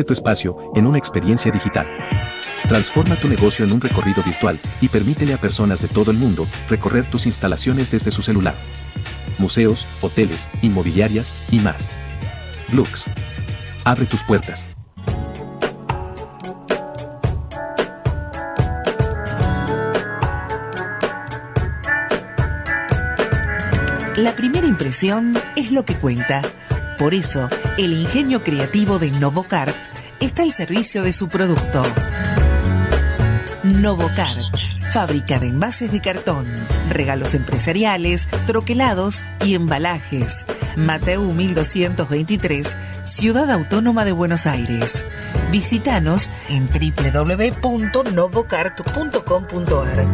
tu espacio en una experiencia digital. Transforma tu negocio en un recorrido virtual y permítele a personas de todo el mundo recorrer tus instalaciones desde su celular. Museos, hoteles, inmobiliarias y más. Lux. Abre tus puertas. La primera impresión es lo que cuenta. Por eso, el ingenio creativo de Novocart está al servicio de su producto. Novocart, fábrica de envases de cartón, regalos empresariales, troquelados y embalajes. Mateu 1223, Ciudad Autónoma de Buenos Aires. Visítanos en www.novocart.com.ar.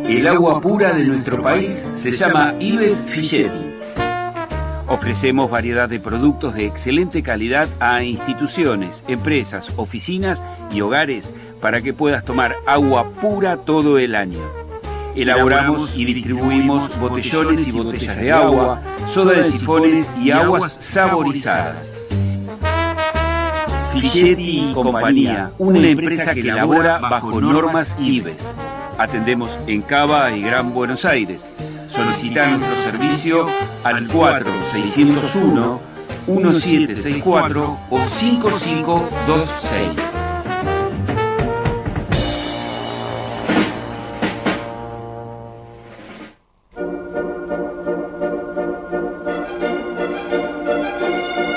El agua pura de nuestro país se llama Ives Fischetti. Ofrecemos variedad de productos de excelente calidad a instituciones, empresas, oficinas y hogares para que puedas tomar agua pura todo el año. Elaboramos y distribuimos botellones y botellas de agua, soda de sifones y aguas saborizadas. Fischetti y Compañía, una empresa que elabora bajo normas Ives. Atendemos en Cava y Gran Buenos Aires. Solicita nuestro servicio al 4601-1764 o 5526.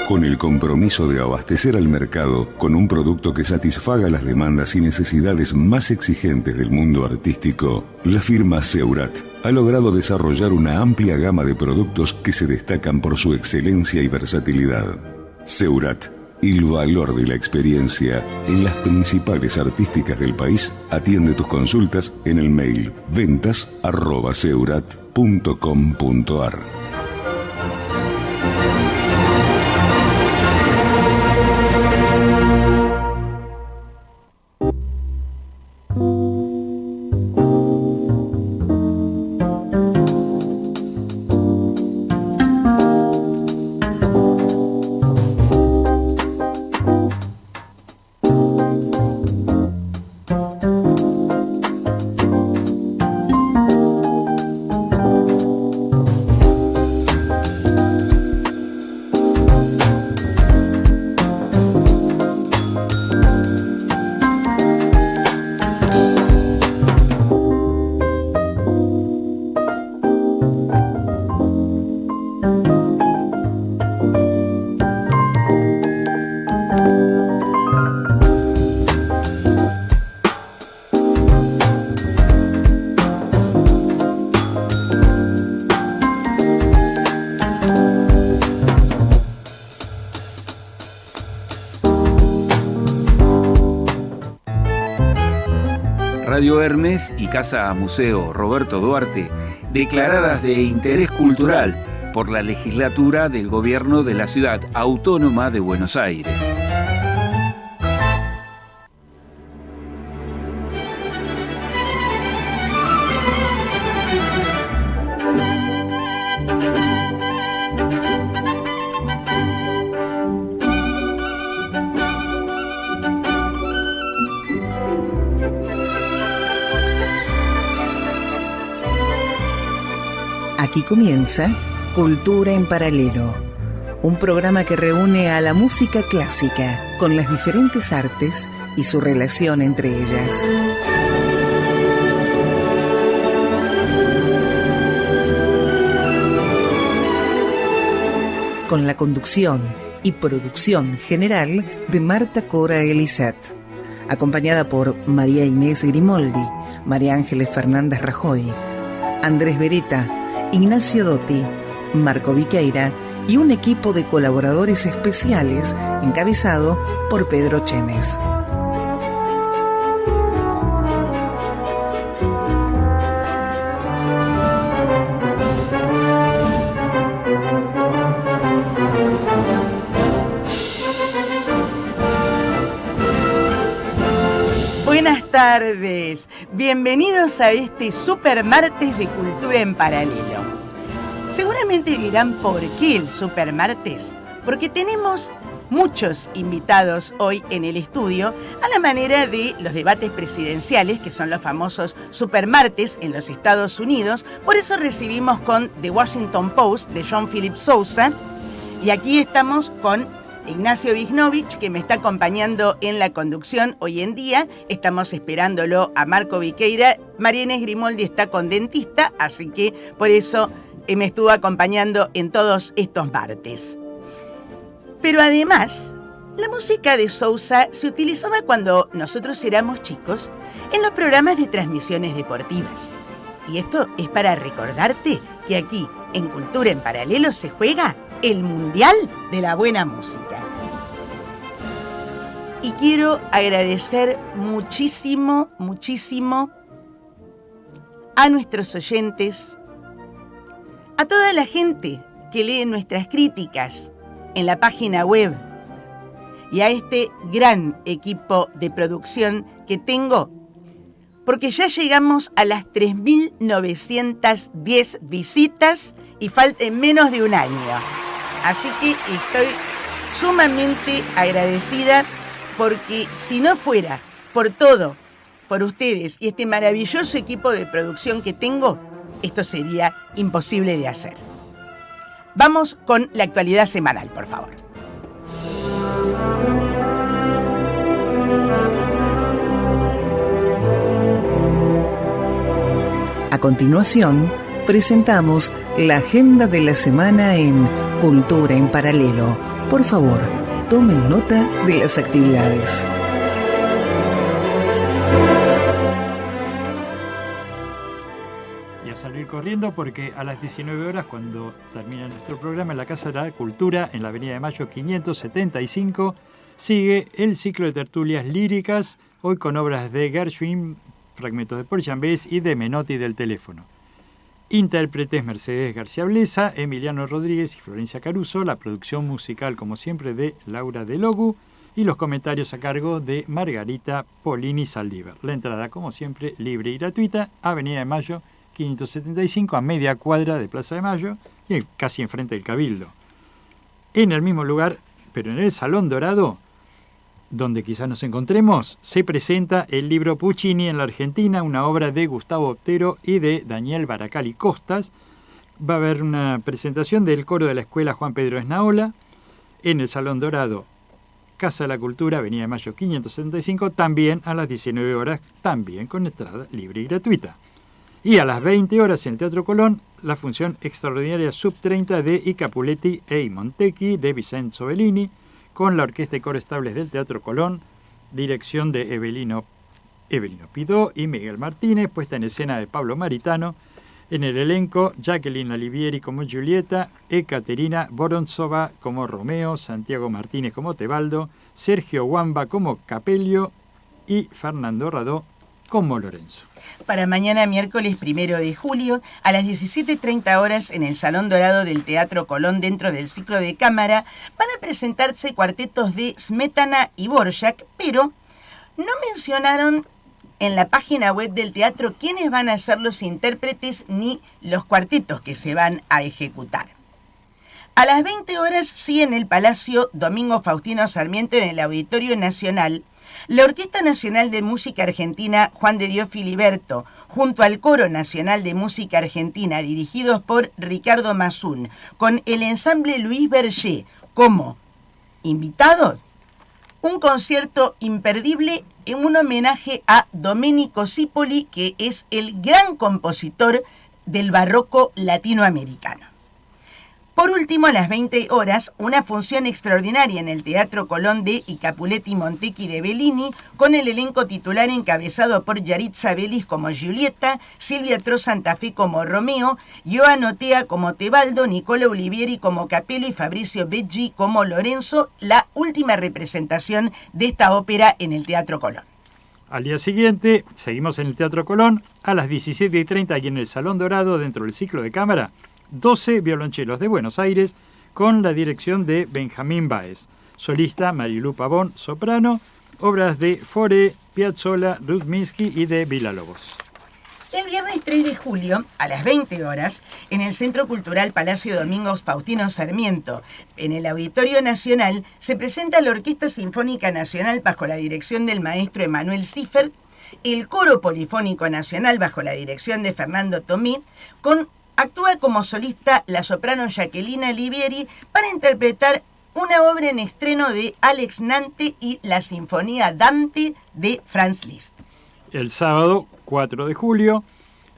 Con el compromiso de abastecer al mercado con un producto que satisfaga las demandas y necesidades más exigentes del mundo artístico, la firma Seurat ha logrado desarrollar una amplia gama de productos que se destacan por su excelencia y versatilidad. Seurat, el valor de la experiencia en las principales artísticas del país, atiende tus consultas en el mail ventas@seurat.com.ar. Radio Hermes y Casa Museo Roberto Duarte, declaradas de interés cultural por la legislatura del Gobierno de la Ciudad Autónoma de Buenos Aires. Aquí comienza Cultura en Paralelo, un programa que reúne a la música clásica con las diferentes artes y su relación entre ellas. Con la conducción y producción general de Marta Cora Elisat, acompañada por María Inés Grimoldi, María Ángeles Fernández Rajoy, Andrés Beretta, Ignacio Dotti, Marco Viqueira y un equipo de colaboradores especiales encabezado por Pedro Chemes. Buenas tardes, bienvenidos a este Super Martes de Cultura en Paralelo. Seguramente dirán por qué el Super Martes, porque tenemos muchos invitados hoy en el estudio a la manera de los debates presidenciales, que son los famosos Supermartes en los Estados Unidos. Por eso recibimos con The Washington Post de John Philip Sousa, y aquí estamos con Ignacio Visnovich, que me está acompañando en la conducción hoy en día. Estamos esperándolo a Marco Viqueira. María Inés Grimoldi está con dentista, así que por eso me estuvo acompañando en todos estos martes. Pero además, la música de Sousa se utilizaba cuando nosotros éramos chicos en los programas de transmisiones deportivas. Y esto es para recordarte que aquí, en Cultura en Paralelo, se juega el Mundial de la Buena Música. Y quiero agradecer muchísimo, muchísimo a nuestros oyentes, a toda la gente que lee nuestras críticas en la página web y a este gran equipo de producción que tengo, porque ya llegamos a las 3.910 visitas y falta menos de un año. Así que estoy sumamente agradecida, porque si no fuera por todo, por ustedes y este maravilloso equipo de producción que tengo, esto sería imposible de hacer. Vamos con la actualidad semanal, por favor. A continuación, presentamos la agenda de la semana en Cultura en Paralelo. Por favor, tomen nota de las actividades. Salir corriendo porque a las 19 horas, cuando termina nuestro programa en la Casa de la Cultura, en la Avenida de Mayo 575, sigue el ciclo de tertulias líricas, hoy con obras de Gershwin, fragmentos de Porciambés y de Menotti del Teléfono. Intérpretes Mercedes García Blesa, Emiliano Rodríguez y Florencia Caruso, la producción musical, como siempre, de Laura De Logu y los comentarios a cargo de Margarita Polini Saldívar. La entrada, como siempre, libre y gratuita, Avenida de Mayo 575, a media cuadra de Plaza de Mayo y casi enfrente del Cabildo. En el mismo lugar, pero en el Salón Dorado, donde quizás nos encontremos, se presenta el libro Puccini en la Argentina, una obra de Gustavo Otero y de Daniel Baracali Costas. Va a haber una presentación del coro de la Escuela Juan Pedro Esnaola en el Salón Dorado, Casa de la Cultura, Avenida de Mayo 575, también a las 19 horas, también con entrada libre y gratuita. Y a las 20 horas en el Teatro Colón, la función extraordinaria Sub-30 de I Capuletti e I Montecchi de Vincenzo Bellini, con la Orquesta y Coro Estables del Teatro Colón, dirección de Evelino Pidó y Miguel Martínez, puesta en escena de Pablo Maritano. En el elenco, Jacqueline Alivieri como Giulietta, Ekaterina Vorontsova como Romeo, Santiago Martínez como Tebaldo, Sergio Wamba como Capelio y Fernando Radó como Lorenzo. Para mañana, miércoles 1 de julio, a las 17:30 horas, en el Salón Dorado del Teatro Colón, dentro del ciclo de cámara, van a presentarse cuartetos de Smetana y Borjak, pero no mencionaron en la página web del teatro quiénes van a ser los intérpretes ni los cuartetos que se van a ejecutar. A las 20 horas, sí, en el Palacio Domingo Faustino Sarmiento, en el Auditorio Nacional, la Orquesta Nacional de Música Argentina Juan de Dios Filiberto, junto al Coro Nacional de Música Argentina, dirigidos por Ricardo Mazún, con el ensamble Luis Berger como invitados, un concierto imperdible en un homenaje a Domenico Cipoli, que es el gran compositor del barroco latinoamericano. Por último, a las 20 horas, una función extraordinaria en el Teatro Colón de I Capuletti Montecchi de Bellini, con el elenco titular encabezado por Yaritza Belis como Giulietta, Silvia Tro Santa Fe como Romeo, Joan Otea como Tebaldo, Nicola Olivieri como Capello y Fabricio Beggi como Lorenzo, la última representación de esta ópera en el Teatro Colón. Al día siguiente, seguimos en el Teatro Colón, a las 17:30 aquí en el Salón Dorado, dentro del ciclo de cámara, 12 violonchelos de Buenos Aires, con la dirección de Benjamín Báez. Solista, Marilú Pavón, soprano. Obras de Fauré, Piazzolla, Rudminsky y de Villalobos. El viernes 3 de julio, a las 20 horas, en el Centro Cultural Palacio Domingos Faustino Sarmiento, en el Auditorio Nacional, se presenta la Orquesta Sinfónica Nacional bajo la dirección del maestro Emanuel Siffert, el Coro Polifónico Nacional bajo la dirección de Fernando Tomé, actúa como solista la soprano Jacqueline Livieri para interpretar una obra en estreno de Alex Nante y la Sinfonía Dante de Franz Liszt. El sábado 4 de julio,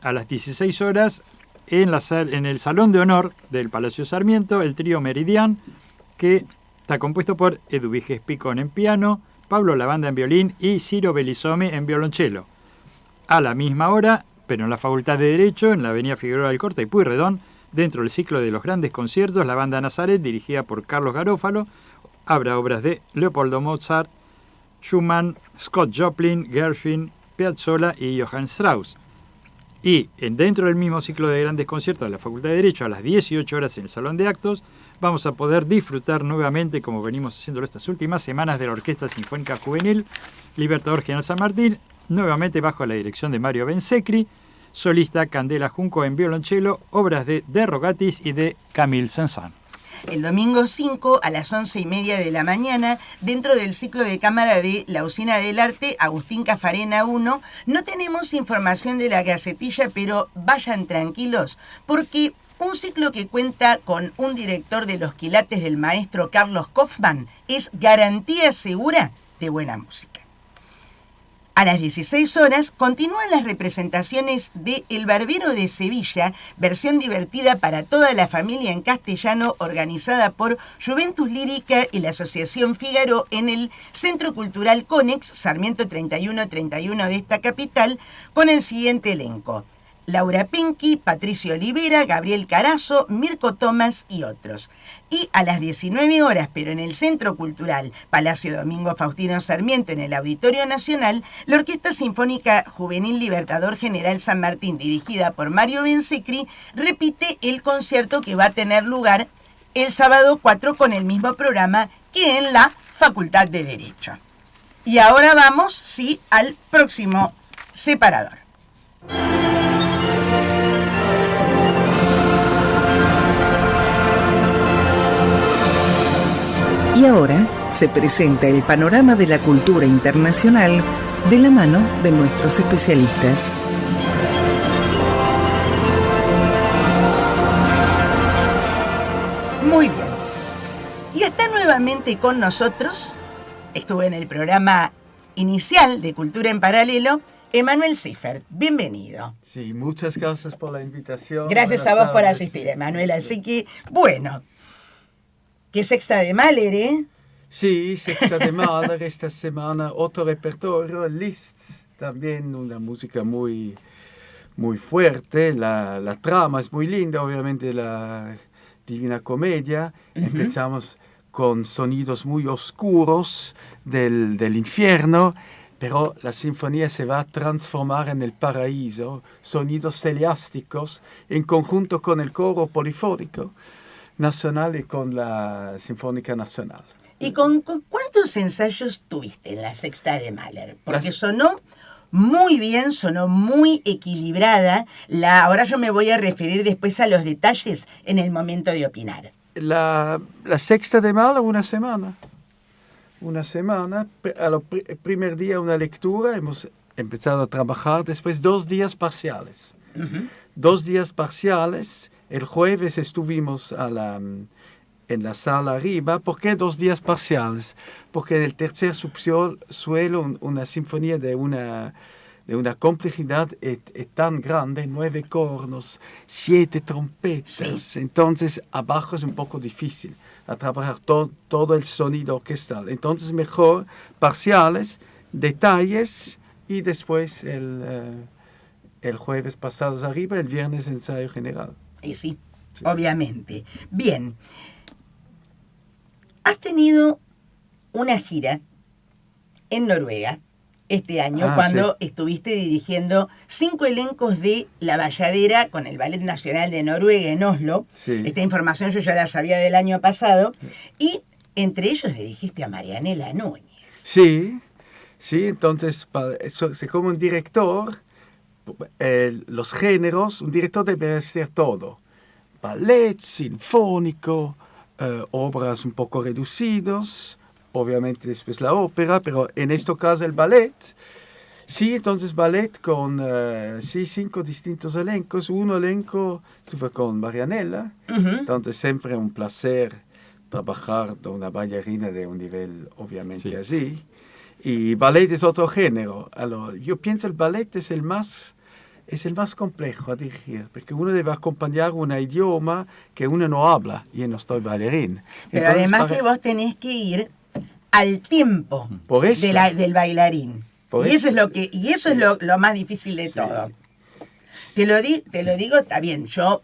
a las 16 horas, en el Salón de Honor del Palacio Sarmiento, el trío Meridian, que está compuesto por Eduviges Picón en piano, Pablo Lavanda en violín y Ciro Belizome en violonchelo. A la misma hora, pero en la Facultad de Derecho, en la avenida Figueroa Alcorta y Pueyrredón, dentro del ciclo de los grandes conciertos, la banda Nazaret, dirigida por Carlos Garófalo, habrá obras de Leopoldo Mozart, Schumann, Scott Joplin, Gershwin, Piazzolla y Johann Strauss. Y dentro del mismo ciclo de grandes conciertos de la Facultad de Derecho, a las 18 horas en el Salón de Actos, vamos a poder disfrutar nuevamente, como venimos haciéndolo estas últimas semanas, de la Orquesta Sinfónica Juvenil Libertador General San Martín, nuevamente bajo la dirección de Mario Bensecri, solista Candela Junco en violonchelo, obras de Rogatis y de Camille Saint-Saëns. El domingo 5 a las 11:30 de la mañana, dentro del ciclo de cámara de la Usina del Arte, Agustín Cafarena 1, no tenemos información de la gacetilla, pero vayan tranquilos, porque un ciclo que cuenta con un director de los quilates del maestro Carlos Kaufmann es garantía segura de buena música. A las 16 horas continúan las representaciones de El Barbero de Sevilla, versión divertida para toda la familia en castellano, organizada por Juventus Lírica y la Asociación Fígaro en el Centro Cultural Conex, Sarmiento 3131 de esta capital, con el siguiente elenco: Laura Penqui, Patricio Olivera, Gabriel Carazo, Mirko Tomás y otros. Y a las 19 horas, pero en el Centro Cultural Palacio Domingo Faustino Sarmiento, en el Auditorio Nacional, la Orquesta Sinfónica Juvenil Libertador General San Martín, dirigida por Mario Bensecri, repite el concierto que va a tener lugar el sábado 4 con el mismo programa que en la Facultad de Derecho. Y ahora vamos, sí, al próximo separador. Y ahora se presenta el panorama de la cultura internacional de la mano de nuestros especialistas. Muy bien. Y está nuevamente con nosotros, estuvo en el programa inicial de Cultura en Paralelo, Emanuel Siffert. Bienvenido. Sí, muchas gracias por la invitación. Gracias a vos por asistir, Emanuel. Así que, bueno, ¿qué sexta de Mahler, eh? Sí, sexta de Mahler esta semana, otro repertorio, Liszt, también una música muy, muy fuerte, la trama es muy linda, obviamente la Divina Comedia. Empezamos con sonidos muy oscuros del infierno, pero la sinfonía se va a transformar en el paraíso, sonidos celestiales, en conjunto con el coro polifónico nacional y con la Sinfónica Nacional. ¿Y con cuántos ensayos tuviste en la sexta de Mahler? Porque sonó muy bien, sonó muy equilibrada. Ahora yo me voy a referir después a los detalles en el momento de opinar. La sexta de Mahler, una semana. El primer día una lectura, hemos empezado a trabajar, después 2 días parciales. 2 días parciales. El jueves estuvimos en la sala arriba. ¿Por qué 2 días parciales? Porque en el tercer subsuelo una sinfonía de una complejidad tan grande, 9 cornos, 7 trompetas. Sí. Entonces abajo es un poco difícil a trabajar todo el sonido orquestal. Entonces mejor parciales, detalles y después el jueves pasados arriba, el viernes ensayo general. Y sí, obviamente. Bien. Has tenido una gira en Noruega este año, cuando estuviste dirigiendo 5 elencos de La Balladera con el Ballet Nacional de Noruega en Oslo. Sí. Esta información yo ya la sabía del año pasado. Y entre ellos dirigiste a Marianela Núñez. Sí, Sí, entonces, como un director, los géneros, un director debe hacer todo. Ballet, sinfónico, obras un poco reducidos, obviamente después la ópera, pero en este caso el ballet. Sí, entonces ballet con 5 distintos elencos. Un elenco estuve con Marianela, entonces siempre un placer trabajar con una bailarina de un nivel obviamente así. Y ballet es otro género. Yo pienso el ballet es el más complejo a dirigir, porque uno debe acompañar un idioma que uno no habla, y yo no estoy bailarín. Pero Entonces, además que vos tenés que ir al tiempo del bailarín. Y eso es lo más difícil de todo. Te lo digo, está bien, yo,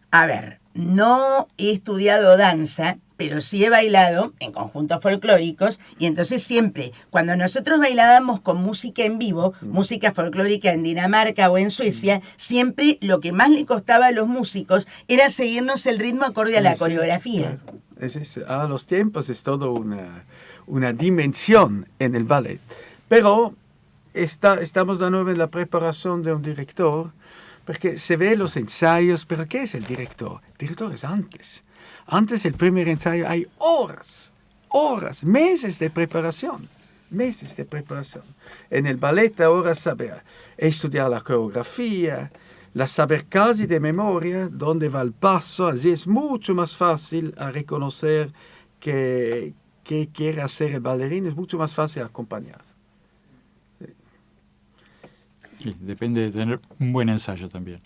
a ver, no he estudiado danza, pero sí he bailado en conjuntos folclóricos, y entonces siempre, cuando nosotros bailábamos con música en vivo, música folclórica en Dinamarca o en Suecia, siempre lo que más le costaba a los músicos era seguirnos el ritmo acorde a la coreografía. Claro. A los tiempos es todo una dimensión en el ballet. Pero estamos de nuevo en la preparación de un director, porque se ve los ensayos, pero ¿qué es el director? El director es antes. Antes del primer ensayo hay horas, meses de preparación. En el ballet ahora saber estudiar la coreografía, saber casi de memoria dónde va el paso, así es mucho más fácil a reconocer qué quiere hacer el bailarín, es mucho más fácil acompañar. Sí, depende de tener un buen ensayo también.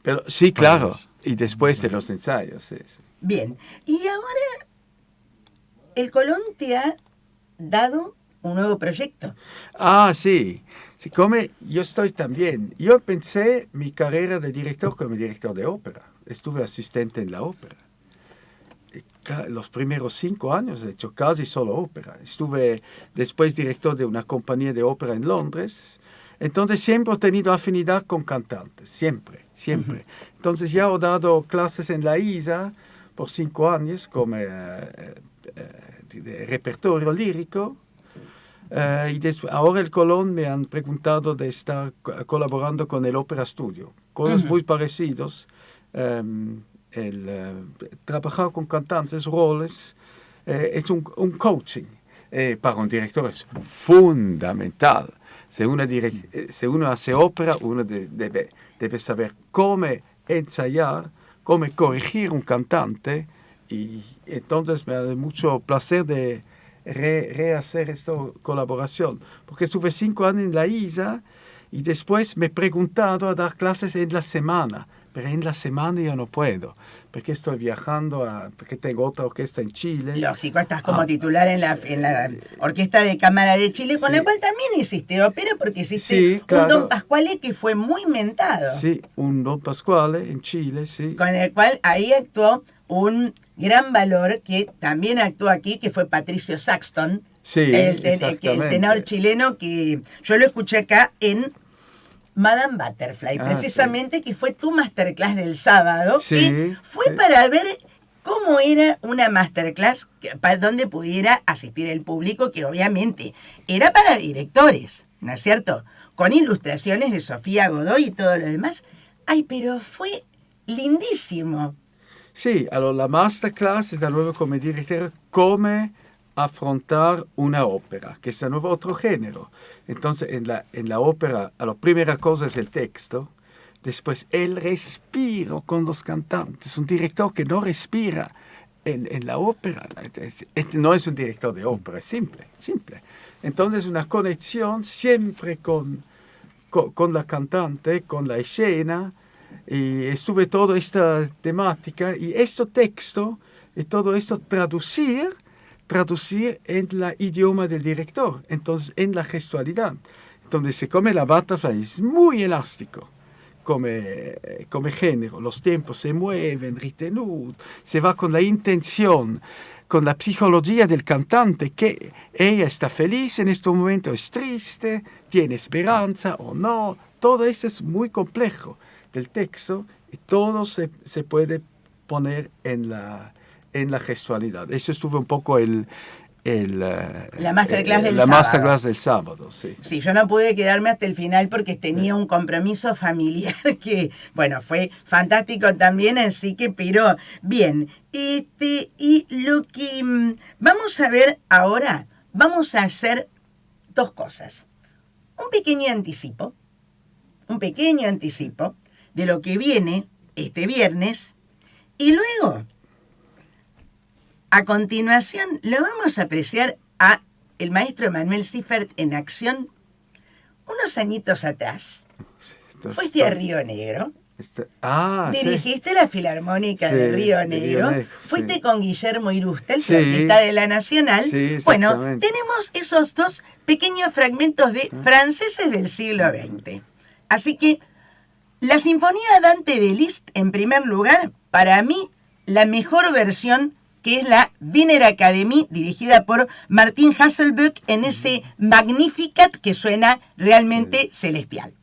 Pero sí, claro, y después de los ensayos. Sí. Bien, y ahora el Colón te ha dado un nuevo proyecto. Sí. Como yo estoy también. Yo pensé mi carrera de director como director de ópera. Estuve asistente en la ópera. Los primeros 5 años he hecho casi solo ópera. Estuve después director de una compañía de ópera en Londres. Entonces siempre he tenido afinidad con cantantes, siempre. Entonces ya he dado clases en la ISA por 5 años como de repertorio lírico. Y ahora el Colón me han preguntado de estar colaborando con el Opera Studio. Cosas muy parecidas. Trabajar con cantantes, roles, es un coaching. Para un director es fundamental. Si uno hace ópera, uno debe saber cómo ensayar, cómo corregir un cantante, y entonces me da mucho placer de rehacer esta colaboración, porque estuve 5 años en la ISA y después me he preguntado a dar clases en la semana, pero en la semana yo no puedo, porque estoy viajando, porque tengo otra orquesta en Chile. Lógico, estás como titular en la Orquesta de Cámara de Chile, con la cual también hiciste ópera, porque hiciste un Don Pasquale que fue muy mentado. Sí, un Don Pasquale en Chile, sí. Con el cual ahí actuó un gran valor que también actuó aquí, que fue Patricio Saxton, el tenor chileno, que yo lo escuché acá en Madame Butterfly, precisamente, que fue tu masterclass del sábado, que fue para ver cómo era una masterclass donde pudiera asistir el público, que obviamente era para directores, ¿no es cierto? Con ilustraciones de Sofía Godoy y todo lo demás. Ay, pero fue lindísimo. Sí, la masterclass es de nuevo como director, cómo afrontar una ópera, que es de nuevo otro género. Entonces, en la ópera, la primera cosa es el texto, después el respiro con los cantantes. Un director que no respira en la ópera no es un director de ópera, es simple. Entonces, una conexión siempre con la cantante, con la escena, y estuve toda esta temática, y este texto, y todo esto traducir en el idioma del director, entonces en la gestualidad. Entonces, como la Butterfly es muy elástico, como género, los tiempos se mueven, retenudos, se va con la intención, con la psicología del cantante, que ella está feliz en este momento, es triste, tiene esperanza o no, todo eso es muy complejo del texto, y todo se puede poner en la gestualidad. Eso estuvo un poco el la masterclass del la sábado. masterclass del sábado, sí. Sí, yo no pude quedarme hasta el final porque tenía un compromiso familiar que, bueno, fue fantástico también, así que, pero bien. Y lo que vamos a ver ahora, vamos a hacer dos cosas. Un pequeño anticipo de lo que viene este viernes, y luego, a continuación, lo vamos a apreciar a el maestro Emanuel Siffert en acción unos añitos atrás. Fuiste a Río Negro. Dirigiste la Filarmónica de Río Negro. Fuiste sí. con Guillermo Irusta, el flautista de la Nacional. Sí, bueno, tenemos esos dos pequeños fragmentos de franceses del siglo XX. Así que la Sinfonía Dante de Liszt, en primer lugar, para mí, la mejor versión, que es la Wiener Academy, dirigida por Martin Hasselböck, en ese Magnificat que suena realmente celestial.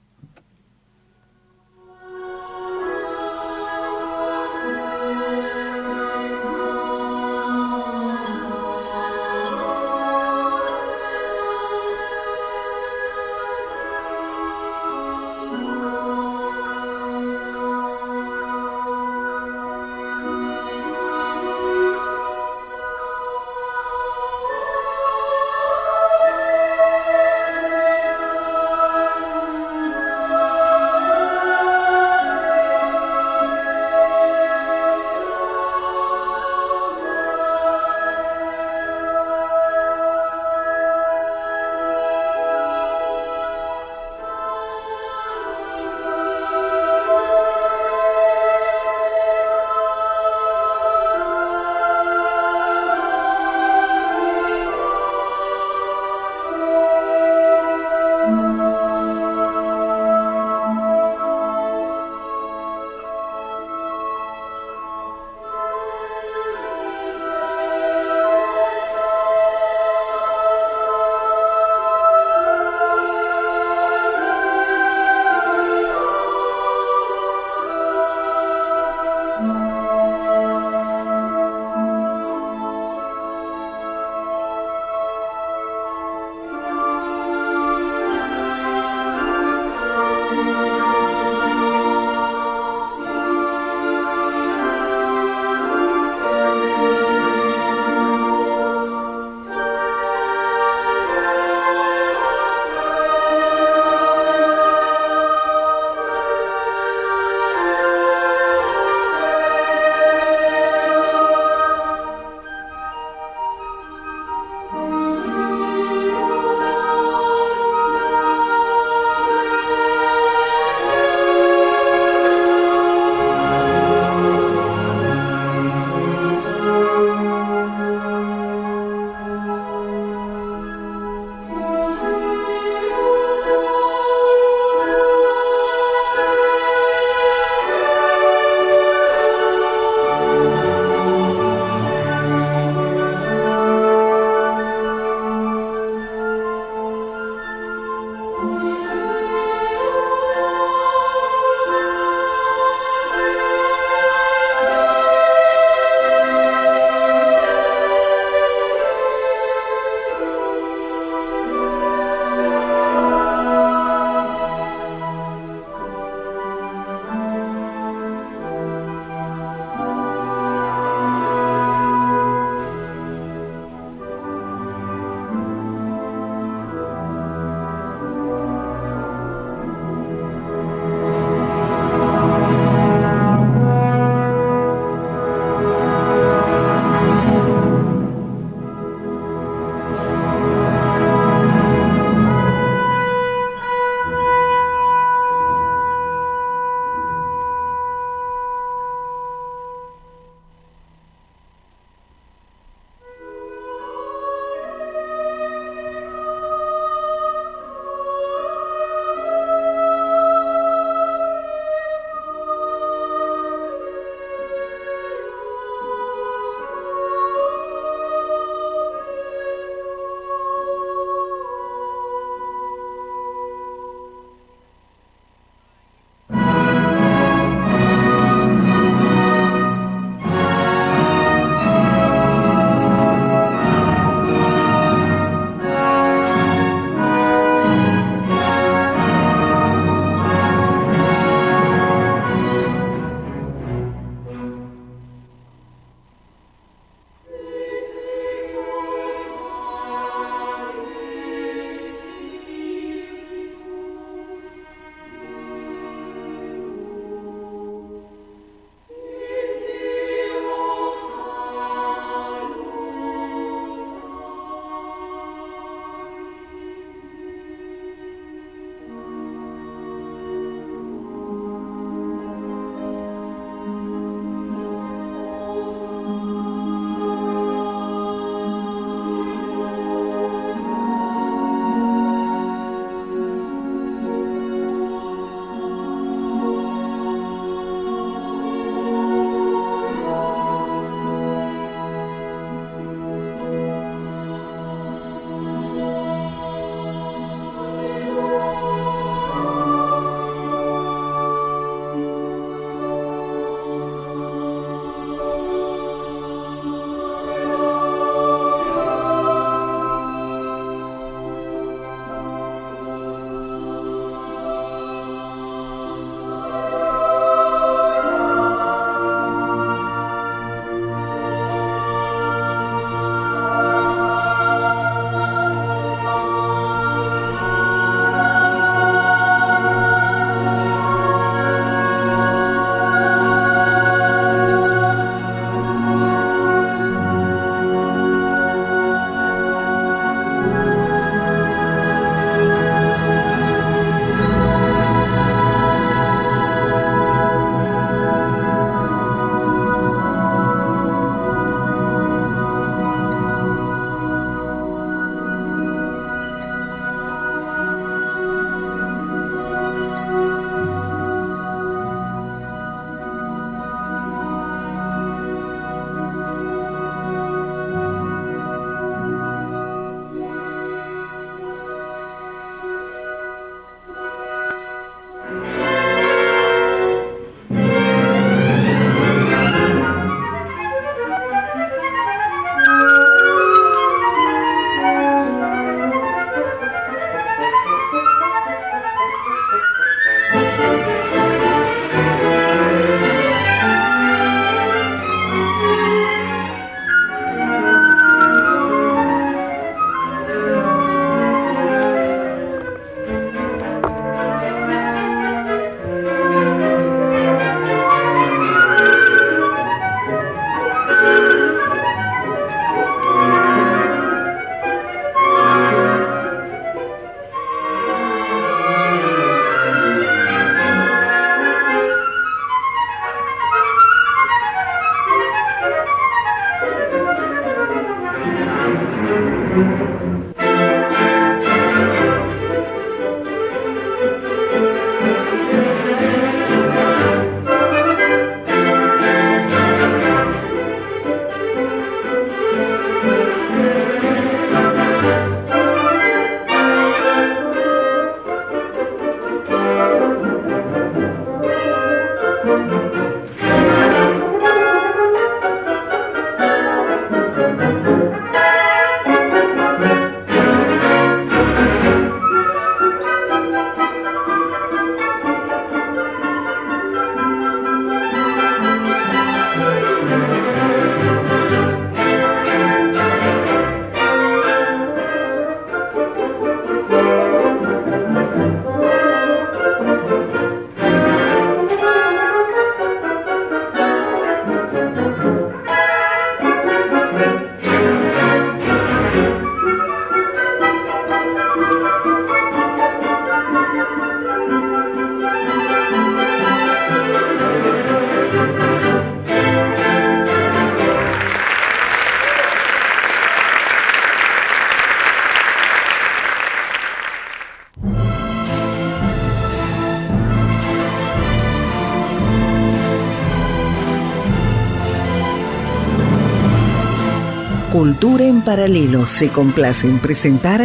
Cultura en Paralelo se complace en presentar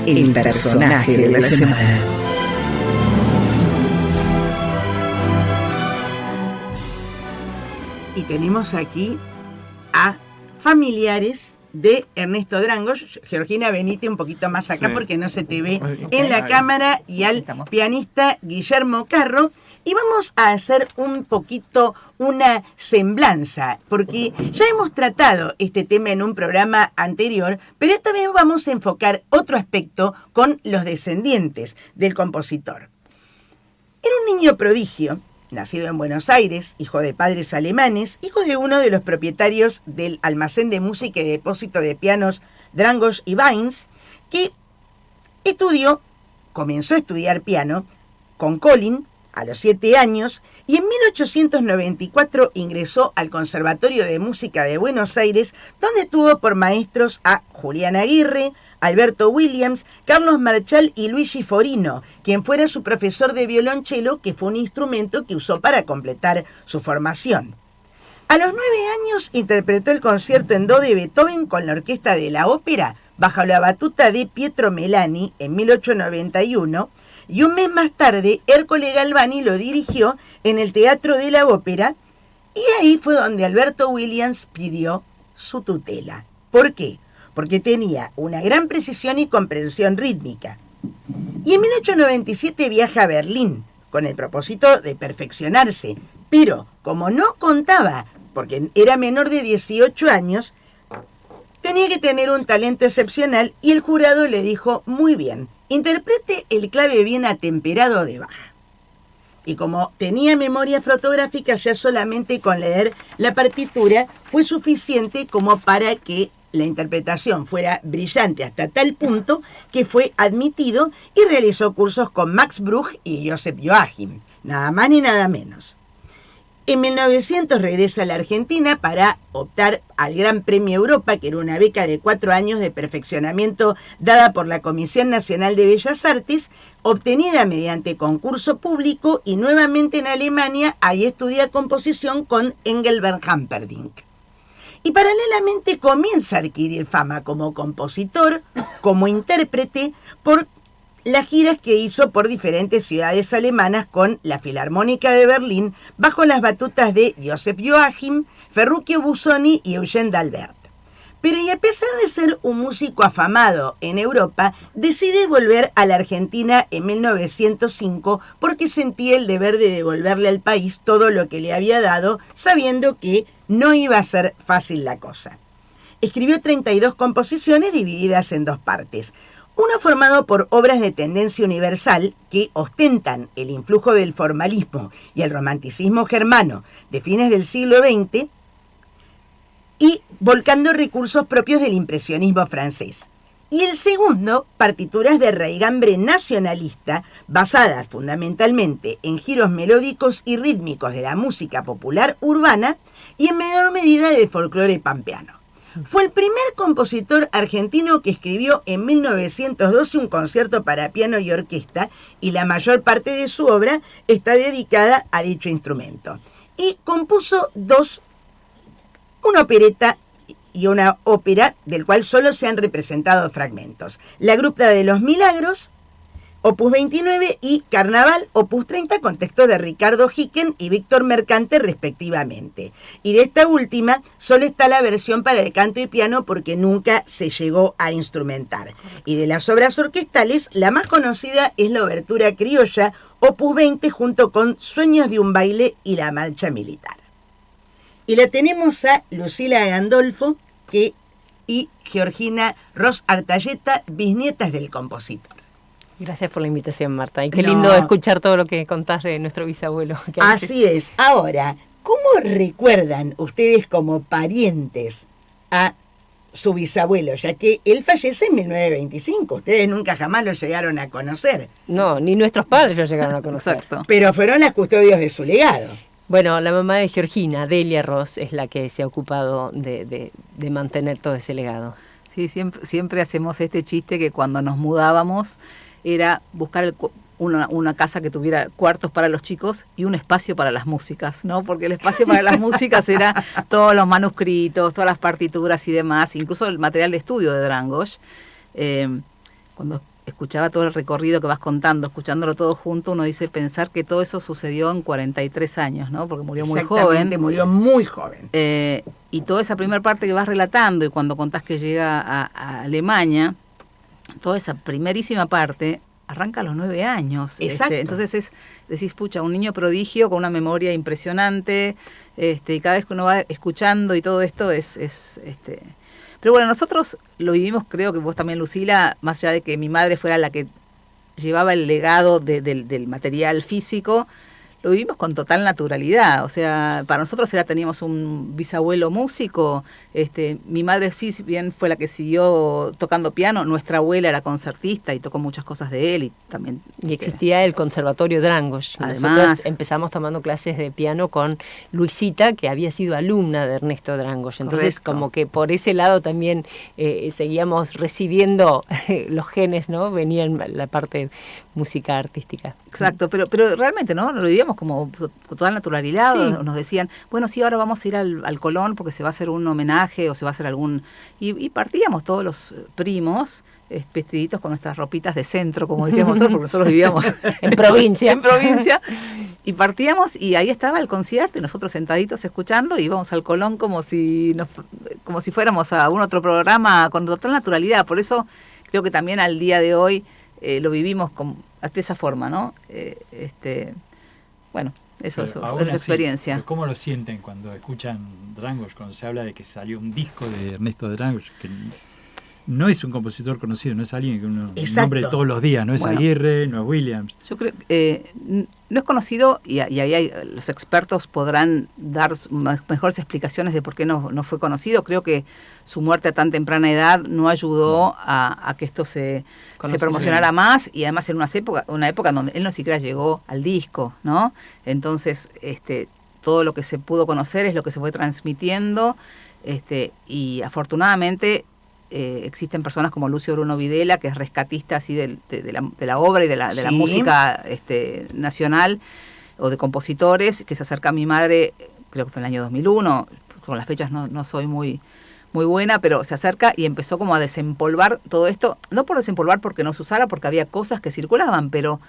el personaje de la semana. Y tenemos aquí a familiares de Ernesto Drangos. Georgina, venite un poquito más acá porque no se te ve en la cámara, y al pianista Guillermo Carro. Y vamos a hacer un poquito una semblanza, porque ya hemos tratado este tema en un programa anterior, pero esta vez vamos a enfocar otro aspecto con los descendientes del compositor. Era un niño prodigio, nacido en Buenos Aires, hijo de padres alemanes, hijo de uno de los propietarios del almacén de música y depósito de pianos Drangos y Vines, que comenzó a estudiar piano con Colin a los 7 años, y en 1894 ingresó al Conservatorio de Música de Buenos Aires, donde tuvo por maestros a Julián Aguirre, Alberto Williams, Carlos Marchal y Luigi Forino, quien fuera su profesor de violonchelo, que fue un instrumento que usó para completar su formación. A los 9 años interpretó el concierto en do de Beethoven con la Orquesta de la Ópera, bajo la batuta de Pietro Melani en 1891, y un mes más tarde Ercole Galvani lo dirigió en el Teatro de la Ópera, y ahí fue donde Alberto Williams pidió su tutela. ¿Por qué? Porque tenía una gran precisión y comprensión rítmica. Y en 1897 viaja a Berlín con el propósito de perfeccionarse, pero como no contaba, porque era menor de 18 años, tenía que tener un talento excepcional, y el jurado le dijo: muy bien, interprete el clave bien atemperado de Bach. Y como tenía memoria fotográfica, ya solamente con leer la partitura fue suficiente como para que la interpretación fuera brillante, hasta tal punto que fue admitido y realizó cursos con Max Bruch y Joseph Joachim, nada más ni nada menos. En 1900 regresa a la Argentina para optar al Gran Premio Europa, que era una beca de 4 años de perfeccionamiento dada por la Comisión Nacional de Bellas Artes, obtenida mediante concurso público, y nuevamente en Alemania ahí estudia composición con Engelbert Humperdinck. Y paralelamente comienza a adquirir fama como compositor, como intérprete, por las giras que hizo por diferentes ciudades alemanas con la Filarmónica de Berlín, bajo las batutas de Joseph Joachim, Ferruccio Busoni y Eugene d'Albert. Pero y a pesar de ser un músico afamado en Europa, decide volver a la Argentina en 1905 porque sentía el deber de devolverle al país todo lo que le había dado, sabiendo que no iba a ser fácil la cosa. Escribió 32 composiciones divididas en 2 partes. Uno formado por obras de tendencia universal que ostentan el influjo del formalismo y el romanticismo germano de fines del siglo XX, y volcando recursos propios del impresionismo francés. Y el segundo, partituras de raigambre nacionalista, basadas fundamentalmente en giros melódicos y rítmicos de la música popular urbana y en menor medida del folclore pampeano. Fue el primer compositor argentino que escribió en 1912 un concierto para piano y orquesta, y la mayor parte de su obra está dedicada a dicho instrumento. Y compuso una opereta y una ópera, del cual solo se han representado fragmentos: La Gruta de los Milagros, opus 29, y Carnaval, opus 30, con textos de Ricardo Hicken y Víctor Mercante respectivamente. Y de esta última solo está la versión para el canto y piano, porque nunca se llegó a instrumentar. Y de las obras orquestales, la más conocida es la Obertura Criolla, opus 20, junto con Sueños de un baile y la Marcha Militar. Y la tenemos a Lucila Gandolfo y Georgina Ros Artalleta, bisnietas del compositor. Gracias por la invitación, Marta. Y qué lindo escuchar todo lo que contás de nuestro bisabuelo. Así es. Ahora, ¿cómo recuerdan ustedes como parientes a su bisabuelo? Ya que él fallece en 1925. Ustedes nunca jamás lo llegaron a conocer. No, ni nuestros padres lo llegaron a conocer. Exacto. Pero fueron las custodios de su legado. Bueno, la mamá de Georgina, Delia Ross, es la que se ha ocupado de mantener todo ese legado. Sí, siempre hacemos este chiste que cuando nos mudábamos era buscar una casa que tuviera cuartos para los chicos y un espacio para las músicas, ¿no? Porque el espacio para las músicas era todos los manuscritos, todas las partituras y demás, incluso el material de estudio de Drangos. Cuando escuchaba todo el recorrido que vas contando, escuchándolo todo junto, uno dice pensar que todo eso sucedió en 43 años, ¿no? Porque murió muy joven. Murió muy joven. Y toda esa primera parte que vas relatando y cuando contás que llega a Alemania, toda esa primerísima parte arranca a los 9 años. Exacto. Entonces decís, pucha, un niño prodigio con una memoria impresionante, y cada vez que uno va escuchando y todo esto es Pero bueno, nosotros lo vivimos, creo que vos también, Lucila, más allá de que mi madre fuera la que llevaba el legado del material físico, lo vivimos con total naturalidad. O sea, para nosotros teníamos un bisabuelo músico, mi madre sí, si bien fue la que siguió tocando piano, nuestra abuela era concertista y tocó muchas cosas de él y también... Y existía el Conservatorio Drangos. Además, nosotros empezamos tomando clases de piano con Luisita, que había sido alumna de Ernesto Drangos. Entonces, correcto, como que por ese lado también seguíamos recibiendo los genes, ¿no? Venían la parte música artística. Exacto, pero realmente, ¿no? Lo vivíamos como con toda naturalidad. Sí. Nos decían, bueno, sí, ahora vamos a ir al Colón porque se va a hacer un homenaje o se va a hacer algún... Y partíamos todos los primos vestiditos con nuestras ropitas de centro, como decíamos nosotros, porque nosotros vivíamos en provincia. En provincia. Y partíamos y ahí estaba el concierto y nosotros sentaditos escuchando y íbamos al Colón como si fuéramos a un otro programa con total naturalidad. Por eso creo que también al día de hoy lo vivimos de esa forma, ¿no? Bueno, eso es la experiencia. ¿Cómo lo sienten cuando escuchan Drangos, cuando se habla de que salió un disco de Ernesto Drangos, que no es un compositor conocido, no es alguien que uno nombre todos los días, no es Aguirre, no es Williams? Yo creo que no es conocido y ahí los expertos podrán dar mejores explicaciones de por qué no fue conocido. Creo que su muerte a tan temprana edad no ayudó a que esto se promocionara más, y además en una época en donde él no siquiera llegó al disco, ¿no? Entonces, todo lo que se pudo conocer es lo que se fue transmitiendo, y afortunadamente existen personas como Lucio Bruno Videla, que es rescatista así de la obra y de la música nacional, o de compositores, que se acerca a mi madre, creo que fue en el año 2001, con las fechas no soy muy buena, pero se acerca y empezó como a desempolvar todo esto, no por desempolvar porque no se usara, porque había cosas que circulaban, pero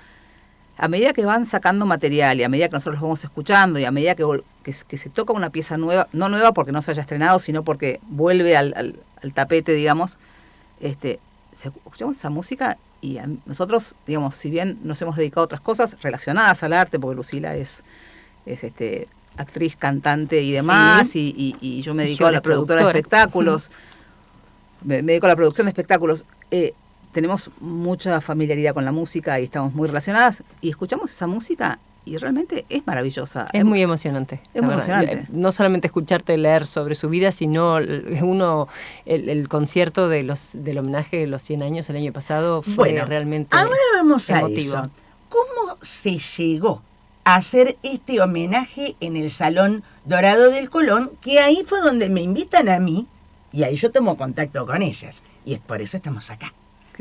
a medida que van sacando material y a medida que nosotros los vamos escuchando y a medida que se toca una pieza nueva, no nueva porque no se haya estrenado, sino porque vuelve al tapete, digamos, escuchamos esa música y nosotros, digamos, si bien nos hemos dedicado a otras cosas relacionadas al arte, porque Lucila es actriz, cantante y demás, sí. y yo me dedico a la productora de espectáculos, me dedico a la producción de espectáculos, tenemos mucha familiaridad con la música y estamos muy relacionadas y escuchamos esa música y realmente es maravillosa. Es muy emocionante. Es muy emocionante. No solamente escucharte leer sobre su vida, sino el concierto del homenaje de los 100 años el año pasado fue realmente ahora vamos emotivo. A eso. ¿Cómo se llegó a hacer este homenaje en el Salón Dorado del Colón? Que ahí fue donde me invitan a mí y ahí yo tomo contacto con ellas. Y es por eso estamos acá,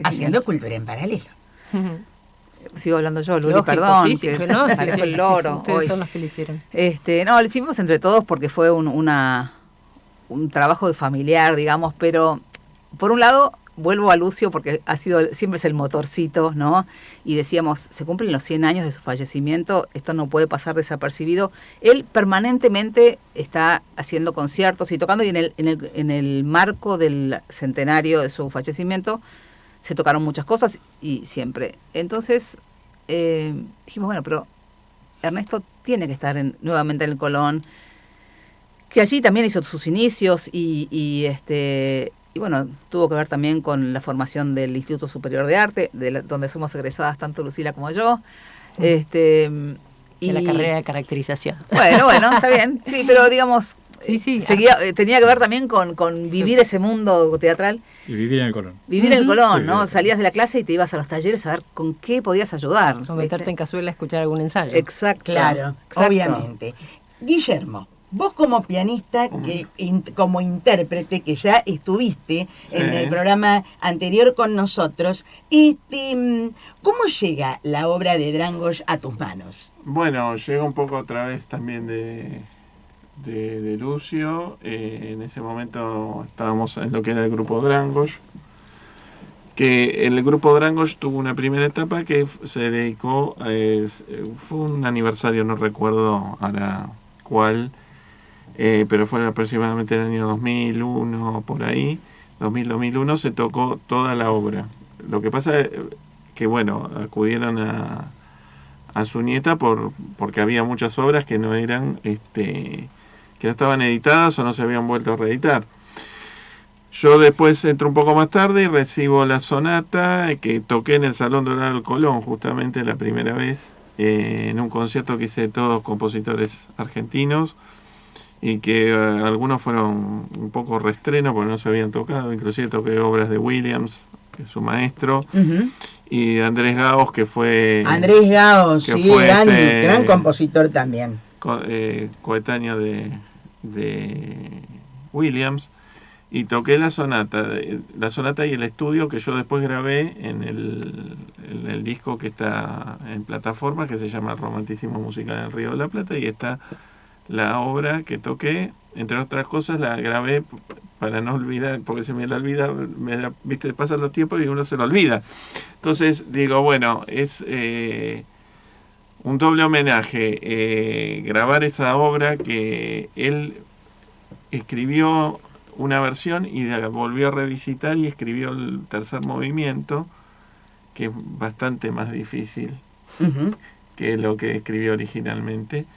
haciendo cultura en paralelo. Sigo hablando yo, Luli, perdón. Sí, el loro. Ustedes son los que lo hicieron. No, lo hicimos entre todos porque fue un trabajo de familiar, digamos, pero por un lado vuelvo a Lucio porque siempre es el motorcito, ¿no? Y decíamos, se cumplen los 100 años de su fallecimiento, esto no puede pasar desapercibido. Él permanentemente está haciendo conciertos y tocando, y en el marco del centenario de su fallecimiento se tocaron muchas cosas y siempre. Entonces dijimos, bueno, pero Ernesto tiene que estar nuevamente en el Colón, que allí también hizo sus inicios y bueno, tuvo que ver también con la formación del Instituto Superior de Arte, donde somos egresadas tanto Lucila como yo. De la carrera de caracterización. Bueno, está bien. Sí, pero digamos, tenía que ver también con vivir ese mundo teatral. Y vivir en el Colón. Vivir en el Colón, ¿no? Salías de la clase y te ibas a los talleres a ver con qué podías ayudar. O meterte en cazuela a escuchar algún ensayo. Exacto. Claro, exacto. Obviamente. Guillermo, vos como pianista, como intérprete, que ya estuviste en el programa anterior con nosotros, ¿cómo llega la obra de Dragos a tus manos? Bueno, llega un poco otra vez también de Lucio. En ese momento estábamos en lo que era el grupo Dragos, que el grupo Dragos tuvo una primera etapa que se dedicó, fue un aniversario, no recuerdo ahora cuál, pero fue aproximadamente el año 2001, por ahí, 2001 se tocó toda la obra. Lo que pasa es que, bueno, acudieron a su nieta porque había muchas obras que no eran, que no estaban editadas o no se habían vuelto a reeditar. Yo después entro un poco más tarde y recibo la sonata que toqué en el Salón Dorado del Colón, justamente la primera vez, en un concierto que hice todos compositores argentinos, y que algunos fueron un poco reestrenos porque no se habían tocado. Inclusive toqué obras de Williams, que es su maestro, y de Andrés Gaos, que fue... Andrés Gaos, sí, gran compositor también. Coetáneo de Williams. Y toqué la sonata y el estudio que yo después grabé en el disco que está en plataforma, que se llama Romanticismo Musical en el Río de la Plata, y está la obra que toqué, entre otras cosas la grabé para no olvidar, porque se me la olvida, viste, pasan los tiempos y uno se lo olvida. Entonces digo, bueno, es un doble homenaje, grabar esa obra que él escribió una versión y volvió a revisitar y escribió el tercer movimiento, que es bastante más difícil que lo que escribió originalmente,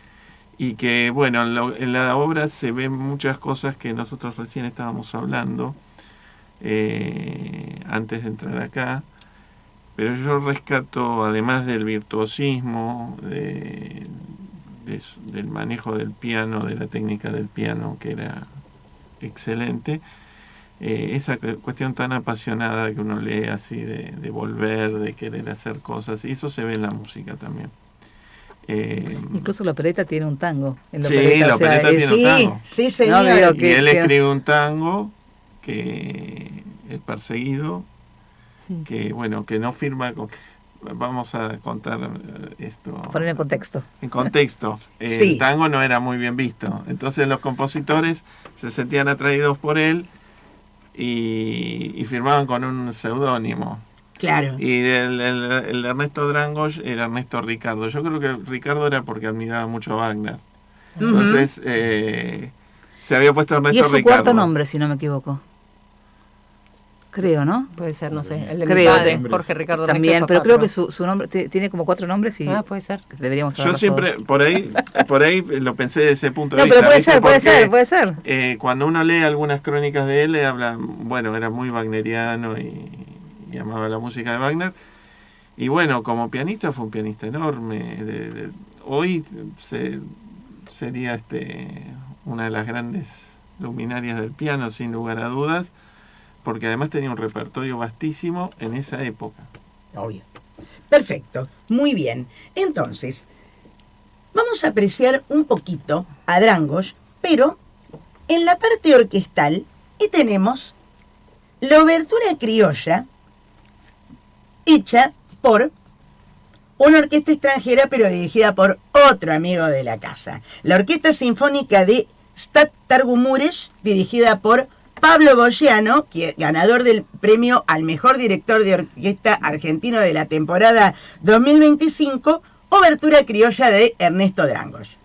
y que, bueno, en la obra se ven muchas cosas que nosotros recién estábamos hablando antes de entrar acá, pero yo rescato, además del virtuosismo, del manejo del piano, de la técnica del piano, que era excelente, esa cuestión tan apasionada que uno lee así, de volver, de querer hacer cosas, y eso se ve en la música también. Incluso la opereta tiene un tango. Sí, la opereta tiene un tango. Sí, señor. Y él escribe un tango, que El Perseguido, que, bueno, que no firma con... Vamos a contar esto. Poner en contexto. En contexto. El tango no era muy bien visto. Entonces los compositores se sentían atraídos por él y firmaban con un seudónimo. Claro. Y el Ernesto Dragos era Ernesto Ricardo. Yo creo que Ricardo era porque admiraba mucho a Wagner. Entonces se había puesto Ernesto Ricardo. Y es su cuarto nombre, si no me equivoco. Creo, ¿no? Puede ser, no sé. El de mi padre, Jorge Ricardo también, pero creo que su nombre tiene como 4 nombres y puede ser. Deberíamos Yo siempre, todos. por ahí lo pensé desde ese punto de vista. No, pero puede ser. Cuando uno lee algunas crónicas de él, le hablan, bueno, era muy wagneriano y amaba la música de Wagner. Y bueno, como pianista fue un pianista enorme. Hoy sería una de las grandes luminarias del piano, sin lugar a dudas, porque además tenía un repertorio vastísimo en esa época. Obvio. Perfecto, muy bien. Entonces, vamos a apreciar un poquito a Dragos, pero en la parte orquestal, y tenemos la obertura criolla, hecha por una orquesta extranjera, pero dirigida por otro amigo de la casa. La Orquesta Sinfónica de Stad Targumures, dirigida por Pablo Bogiano, ganador del premio al mejor director de orquesta argentino de la temporada 2025, obertura criolla de Ernesto Dragos.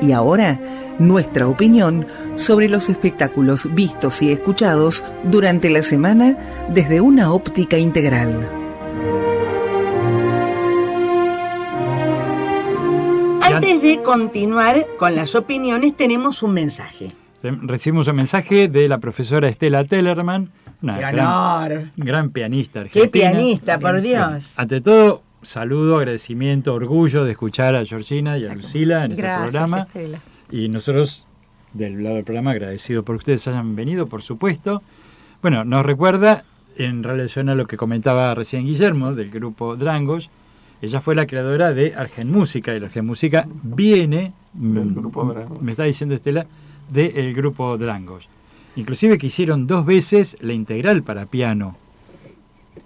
Y ahora, nuestra opinión sobre los espectáculos vistos y escuchados durante la semana desde una óptica integral. Antes de continuar con las opiniones, tenemos un mensaje. Recibimos un mensaje de la profesora Estela Tellerman, una gran pianista argentina. ¡Qué pianista, por Dios! Ante todo, saludo, agradecimiento, orgullo de escuchar a Georgina y a Lucila en este programa. Estela. Y nosotros, del lado del programa, agradecidos por que ustedes hayan venido, por supuesto. Bueno, nos recuerda, en relación a lo que comentaba recién Guillermo, del grupo Drangos, ella fue la creadora de Argenmúsica, y la Argenmúsica viene, del grupo Drangos. Me está diciendo Estela, del grupo Drangos. Inclusive que hicieron 2 veces la integral para piano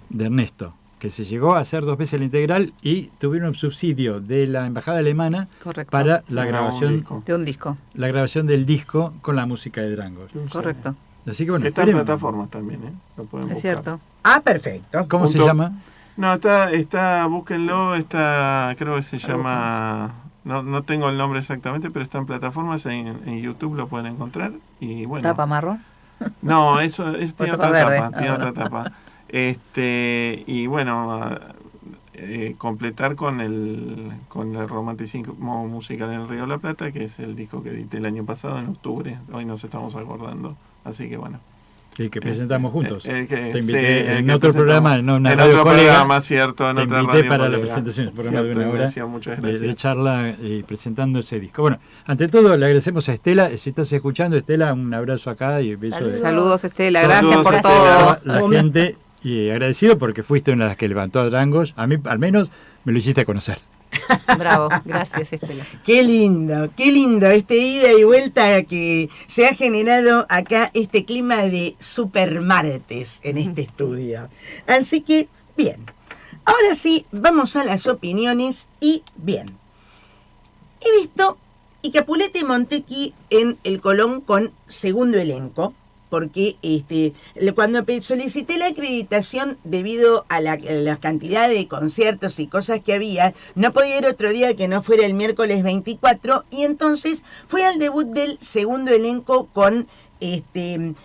de Ernesto, que se llegó a hacer 2 veces la integral y tuvieron un subsidio de la embajada alemana. Correcto. Para la grabación de un disco. La grabación del disco con la música de Drangos. Correcto. Así que bueno, está en plataformas también, lo pueden buscar. Es cierto. Ah, perfecto. ¿Cómo se llama? No, está, búsquenlo, creo que se llama, no tengo el nombre exactamente, pero está en plataformas, en YouTube lo pueden encontrar y bueno. ¿Tapa marrón? No, eso tiene otra verde. tapa, tiene otra tapa. Y bueno, completar con el romanticismo musical en el Río de la Plata, que es el disco que edité el año pasado, en octubre. Hoy nos estamos acordando. Así que bueno. Sí, que presentamos juntos. Te invité en otro programa, en una radio colega. Cierto, en te otra invité radio para colega. la presentación, un programa de una hora muchas de charla presentando ese disco. Bueno, ante todo le agradecemos a Estela. Si estás escuchando, Estela, un abrazo acá y besos. Saludos, Estela, Saludos, gracias por Estela. todo. La gente, y agradecido porque fuiste una de las que levantó a Drangos. A mí, al menos, me lo hiciste conocer. Bravo, gracias, Estela. Qué lindo, ida y vuelta que se ha generado acá este clima de supermartes en este estudio. Así que, bien. Ahora sí, vamos a las opiniones y bien. He visto y Capuletti y Montecchi en el Colón con segundo elenco, porque cuando solicité la acreditación debido a la cantidad de conciertos y cosas que había, no podía ir otro día que no fuera el miércoles 24, y entonces fui al debut del segundo elenco con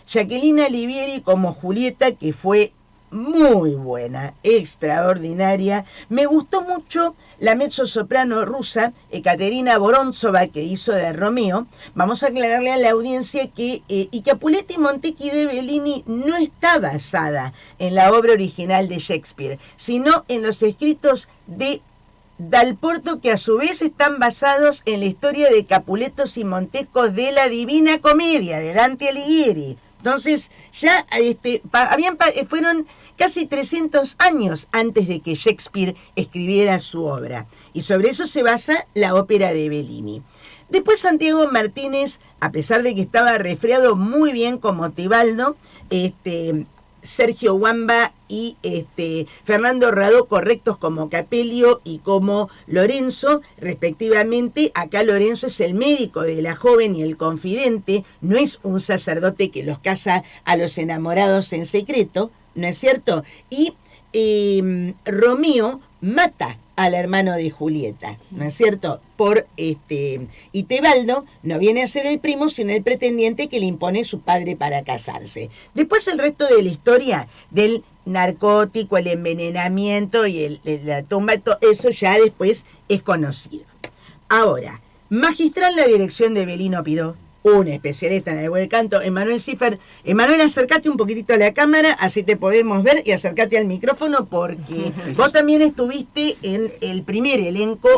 Jacqueline Olivieri como Julieta, que fue muy buena, extraordinaria. Me gustó mucho la mezzosoprano rusa Ekaterina Vorontsova, que hizo de Romeo. Vamos a aclararle a la audiencia que y Capuletti y Montecchi de Bellini no está basada en la obra original de Shakespeare, sino en los escritos de Dal Porto, que a su vez están basados en la historia de Capuletos y Montescos de la Divina Comedia de Dante Alighieri. Entonces, ya fueron casi 300 años antes de que Shakespeare escribiera su obra. Y sobre eso se basa la ópera de Bellini. Después Santiago Martínez, a pesar de que estaba resfriado, muy bien como Tebaldo, Sergio Wamba y Fernando Radó correctos como Capelio y como Lorenzo, respectivamente. Acá Lorenzo es el médico de la joven y el confidente, no es un sacerdote que los casa a los enamorados en secreto, ¿no es cierto? Y Romeo mata al hermano de Julieta, ¿no es cierto? Y Tebaldo no viene a ser el primo, sino el pretendiente que le impone su padre para casarse. Después el resto de la historia del narcótico, el envenenamiento y la tumba, eso ya después es conocido. Ahora, magistral la dirección de Belino Pidó, un especialista en el buen canto, Emanuel Ciffer. Emanuel, acércate un poquitito a la cámara, así te podemos ver, y acércate al micrófono, porque vos también estuviste en el primer elenco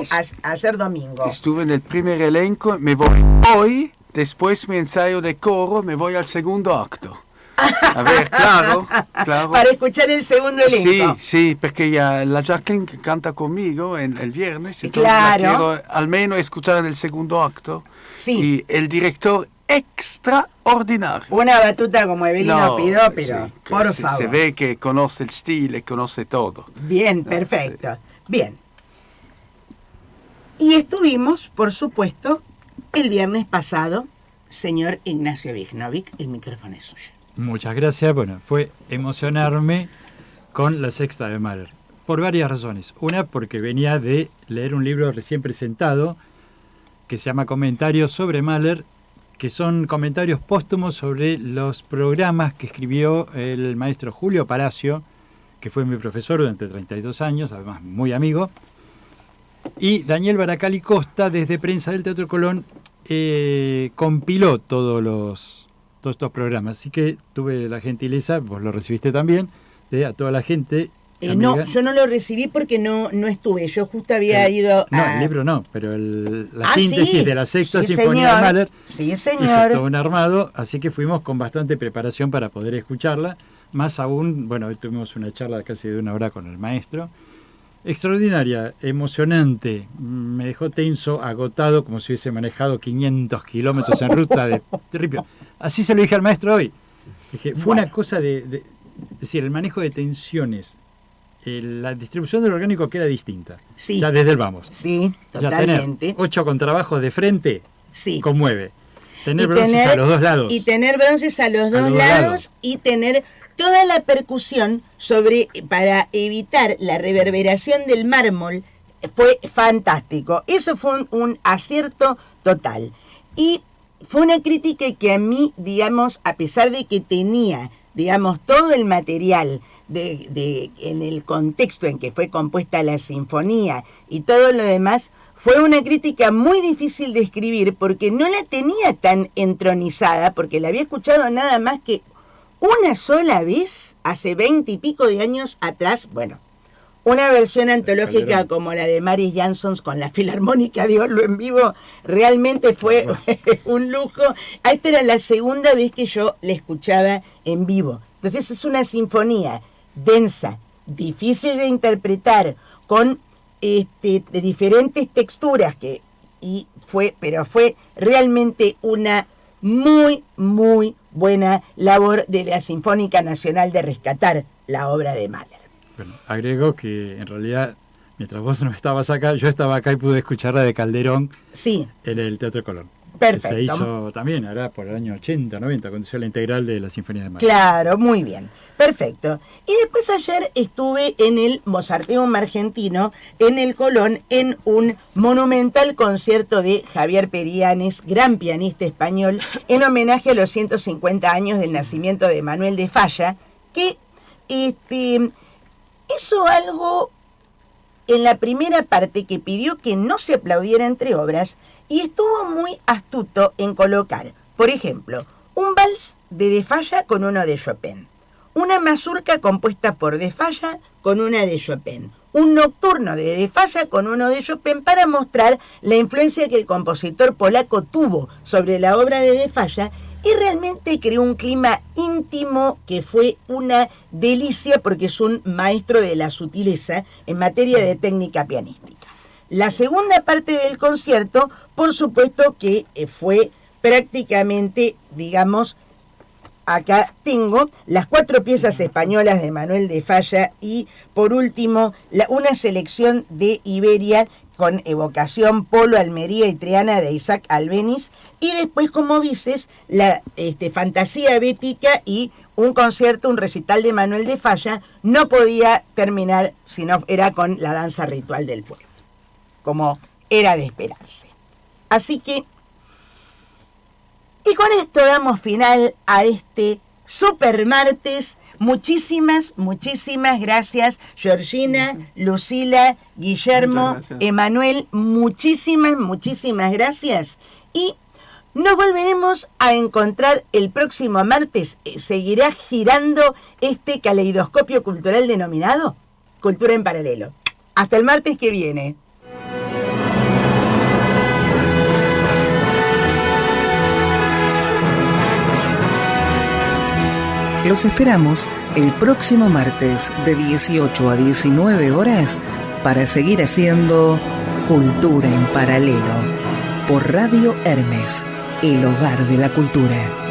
ayer domingo. Estuve en el primer elenco, me voy hoy, después mi ensayo de coro, me voy al segundo acto. A ver, claro. Para escuchar el segundo elenco. Sí, porque ya la Jacqueline canta conmigo el viernes, entonces claro. La quiero al menos escuchar en el segundo acto. Sí. Y el director extraordinario. Una batuta como Evelino Pidó, pero sí, por favor. Se ve que conoce el estilo, conoce todo. Bien, perfecto. Bien. Y estuvimos, por supuesto, el viernes pasado, señor Ignacio Vignovic, el micrófono es suyo. Muchas gracias. Bueno, fue emocionarme con la sexta de Mahler, por varias razones. Una, porque venía de leer un libro recién presentado que se llama Comentarios sobre Mahler, que son comentarios póstumos sobre los programas que escribió el maestro Julio Palacio, que fue mi profesor durante 32 años, además muy amigo, y Daniel Baracali Costa, desde Prensa del Teatro Colón, compiló todos estos programas. Así que tuve la gentileza, vos lo recibiste también, de a toda la gente. No, yo no lo recibí porque no estuve. Yo justo había ido a... No, el libro no, pero la síntesis de la sexta sinfonía de Mahler. Sí, señor. Hizo todo un armado, así que fuimos con bastante preparación para poder escucharla. Más aún, bueno, hoy tuvimos una charla casi de una hora con el maestro. Extraordinaria, emocionante. Me dejó tenso, agotado, como si hubiese manejado 500 kilómetros en ruta de Ripio. Así se lo dije al maestro hoy. Dije, fue una cosa es decir, el manejo de tensiones, la distribución del orgánico que era distinta. Sí. Ya desde el vamos. Sí, totalmente. Ya tener 8 contrabajos de frente, sí, conmueve. Tener bronces a los dos lados. Y tener bronces a los dos lados y tener toda la percusión para evitar la reverberación del mármol. Fue fantástico. Eso fue un acierto total. Y fue una crítica que a mí, digamos, a pesar de que tenía digamos, todo el material en el contexto en que fue compuesta la sinfonía y todo lo demás, fue una crítica muy difícil de escribir porque no la tenía tan entronizada, porque la había escuchado nada más que una sola vez, hace 20 y pico de años atrás. Bueno, una versión antológica como la de Maris Jansons con la Filarmónica de Oslo en vivo realmente fue un lujo. Esta era la segunda vez que yo la escuchaba en vivo. Entonces es una sinfonía densa, difícil de interpretar, con de diferentes texturas, pero fue realmente una muy, muy buena labor de la Sinfónica Nacional de rescatar la obra de Mahler. Bueno, agrego que en realidad, mientras vos no estabas acá, yo estaba acá y pude escucharla de Calderón en el Teatro Colón. Perfecto. Se hizo también, ahora por el año 80, 90, cuando se hizo la integral de la Sinfonía de Mahler. Claro, muy bien. Perfecto. Y después ayer estuve en el Mozarteum argentino, en el Colón, en un monumental concierto de Javier Perianes, gran pianista español, en homenaje a los 150 años del nacimiento de Manuel de Falla, que hizo algo en la primera parte que pidió que no se aplaudiera entre obras y estuvo muy astuto en colocar, por ejemplo, un vals de Falla con uno de Chopin, una mazurca compuesta por de Falla con una de Chopin, un nocturno de Falla con uno de Chopin, para mostrar la influencia que el compositor polaco tuvo sobre la obra de Falla, y realmente creó un clima íntimo que fue una delicia porque es un maestro de la sutileza en materia de técnica pianística. La segunda parte del concierto, por supuesto que fue prácticamente, digamos, acá tengo las 4 piezas españolas de Manuel de Falla y, por último, una selección de Iberia con evocación Polo, Almería y Triana de Isaac Albéniz, y después, como dices, la Fantasía Bética y un concierto, un recital de Manuel de Falla. No podía terminar si no era con la danza ritual del fuego, como era de esperarse. Así que, y con esto damos final a este super martes. Muchísimas gracias, Georgina, Lucila, Guillermo, Emanuel, muchísimas gracias. Y nos volveremos a encontrar el próximo martes. Seguirá girando este caleidoscopio cultural denominado Cultura en Paralelo. Hasta el martes que viene. Los esperamos el próximo martes de 18 a 19 horas para seguir haciendo Cultura en Paralelo por Radio Hermes, el hogar de la cultura.